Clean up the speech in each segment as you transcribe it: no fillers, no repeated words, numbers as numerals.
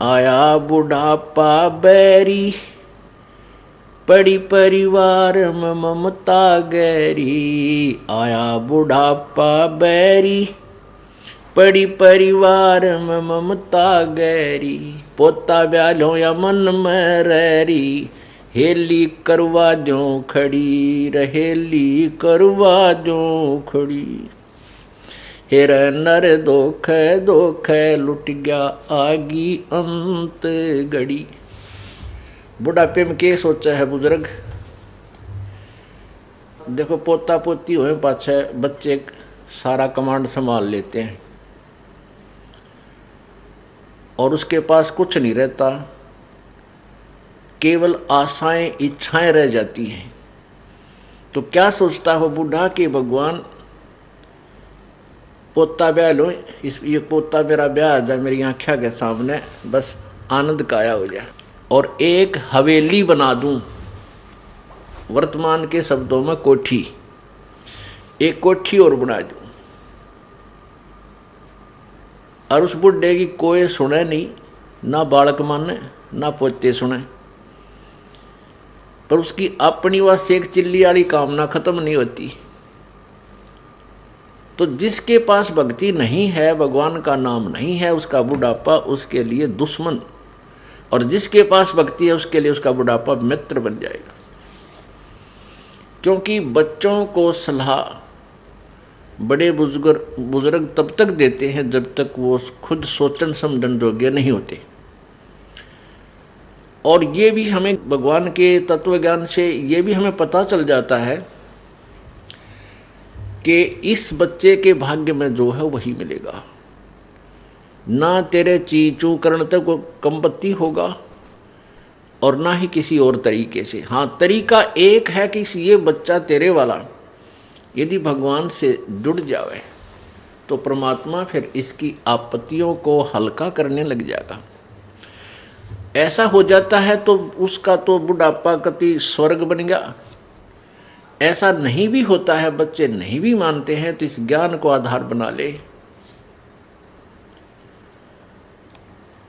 आया बुढ़ापा बैरी, पड़ी परिवार में ममता गहरी। आया बुढ़ापा बैरी, पड़ी परिवार में ममता गहरी। पोता ब्यालो या मन में रहरी, हेली करवा दो खड़ी, रहेली करवा दो खड़ी। हेर नर दोख दोख लुट गया आगी अंत घड़ी। बुढ़ापे में क्या सोचा है बुजुर्ग? देखो पोता पोती हुए पाछे बच्चे सारा कमांड संभाल लेते हैं और उसके पास कुछ नहीं रहता, केवल आशाएं इच्छाएं रह जाती हैं। तो क्या सोचता हो बूढ़ा कि भगवान पोता ब्याह लो, इस ये पोता मेरा ब्याह आ जाए मेरी आँखों के सामने, बस आनंद काया हो जाए और एक हवेली बना दूं। वर्तमान के शब्दों में कोठी, एक कोठी और बना दूं और उस बुढ़े की कोई सुने नहीं, ना बालक माने ना पोते सुने, पर उसकी अपनी वह सेक चिल्ली वाली कामना खत्म नहीं होती। तो जिसके पास भक्ति नहीं है, भगवान का नाम नहीं है, उसका बुढ़ापा उसके लिए दुश्मन, और जिसके पास भक्ति है उसके लिए उसका बुढ़ापा मित्र बन जाएगा। क्योंकि बच्चों को सलाह बड़े बुजुर्ग तब तक देते हैं जब तक वो खुद सोचन समझन योग्य नहीं होते। और ये भी हमें भगवान के तत्व ज्ञान से ये भी हमें पता चल जाता है कि इस बच्चे के भाग्य में जो है वही मिलेगा। ना तेरे चीचू करण तक वो कंपत्ति होगा और ना ही किसी और तरीके से। हाँ, तरीका एक है कि ये बच्चा तेरे वाला यदि भगवान से जुड़ जावे तो परमात्मा फिर इसकी आपत्तियों को हल्का करने लग जाएगा। ऐसा हो जाता है तो उसका तो बुढ़ापा कति स्वर्ग बन गया। ऐसा नहीं भी होता है, बच्चे नहीं भी मानते हैं, तो इस ज्ञान को आधार बना ले,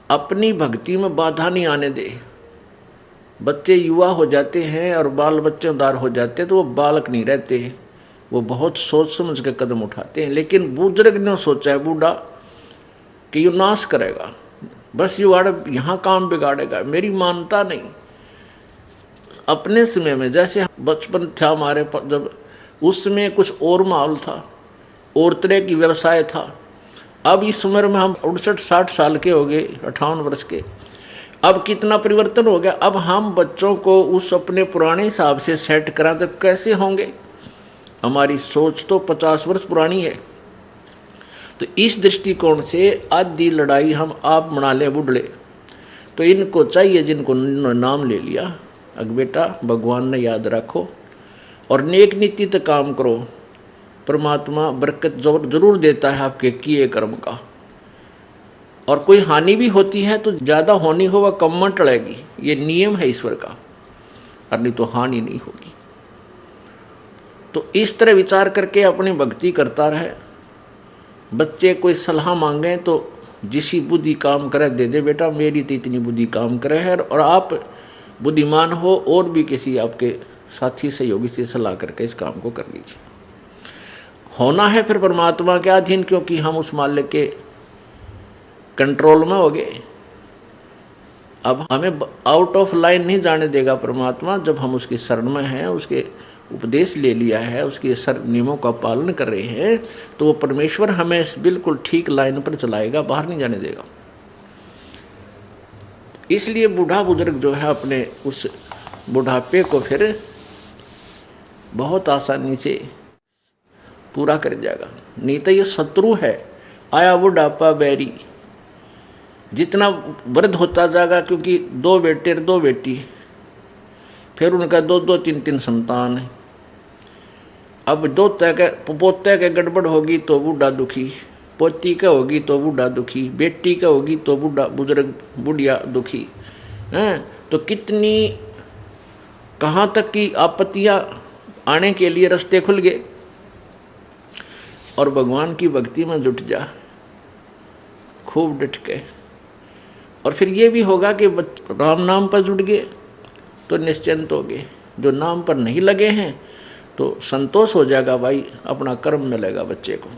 अपनी भक्ति में बाधा नहीं आने दे। बच्चे युवा हो जाते हैं और बाल बच्चेदार हो जाते हैं तो वो बालक नहीं रहते, वो बहुत सोच समझ के कदम उठाते हैं। लेकिन बुजुर्ग ने सोचा है बूढ़ा कि ये नाश करेगा, बस युवा यहाँ काम बिगाड़ेगा, मेरी मानता नहीं। अपने समय में जैसे बचपन था हमारे, जब उस समय कुछ और माहौल था और तरह की व्यवसाय था। अब इस उम्र में हम 59-60 साल के हो गए, 58 वर्ष के, अब कितना परिवर्तन हो गया। अब हम बच्चों को उस अपने पुराने हिसाब से सेट करा तो कैसे होंगे? हमारी सोच तो 50 वर्ष पुरानी है। तो इस दृष्टिकोण से आधी लड़ाई हम आप बना ले बुढ़ले। तो इनको चाहिए जिनको नाम ले लिया, अग बेटा भगवान ने याद रखो और नेक नीति तक काम करो, परमात्मा बरकत जरूर देता है आपके किए कर्म का। और कोई हानि भी होती है तो ज़्यादा होनी हो वह कम में टलेगी, ये नियम है ईश्वर का, और नहीं तो हानि नहीं होगी। तो इस तरह विचार करके अपनी भक्ति करता रहे। बच्चे कोई सलाह मांगे तो जिसी बुद्धि काम करे दे दे, बेटा मेरी तो इतनी बुद्धि काम करे है, और आप बुद्धिमान हो और भी किसी आपके साथी सहयोगी से सलाह करके इस काम को कर लीजिए। होना है फिर परमात्मा के अधीन, क्योंकि हम उस मालिक के कंट्रोल में हो गए। अब हमें आउट ऑफ लाइन नहीं जाने देगा परमात्मा। जब हम उसकी शरण में हैं, उसके उपदेश ले लिया है, उसके नियमों का पालन कर रहे हैं, तो वो परमेश्वर हमें बिल्कुल ठीक लाइन पर चलाएगा, बाहर नहीं जाने देगा। इसलिए बूढ़ा बुजुर्ग जो है अपने उस बुढ़ापे को फिर बहुत आसानी से पूरा कर जाएगा। नहीं तो ये शत्रु है, आया बुढ़ापा बैरी। जितना वृद्ध होता जाएगा, क्योंकि 2 बेटे 2 बेटी, फिर उनका 2-2 3-3 संतान है। अब पोते के गड़बड़ होगी तो बूढ़ा दुखी, पोती का होगी तो बूढ़ा दुखी, बेटी का होगी तो बुजुर्ग बुढ़िया दुखी हैं। तो कितनी कहाँ तक की आपत्तियाँ आने के लिए रास्ते खुल गए। और भगवान की भक्ति में जुट जा खूब डट के, और फिर ये भी होगा कि राम नाम पर जुड़ गए तो निश्चिंत हो गए, जो नाम पर नहीं लगे हैं तो संतोष हो जाएगा, भाई अपना कर्म मिलेगा बच्चे को,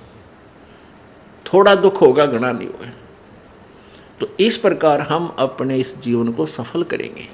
थोड़ा दुख होगा घना नहीं होगा। तो इस प्रकार हम अपने इस जीवन को सफल करेंगे।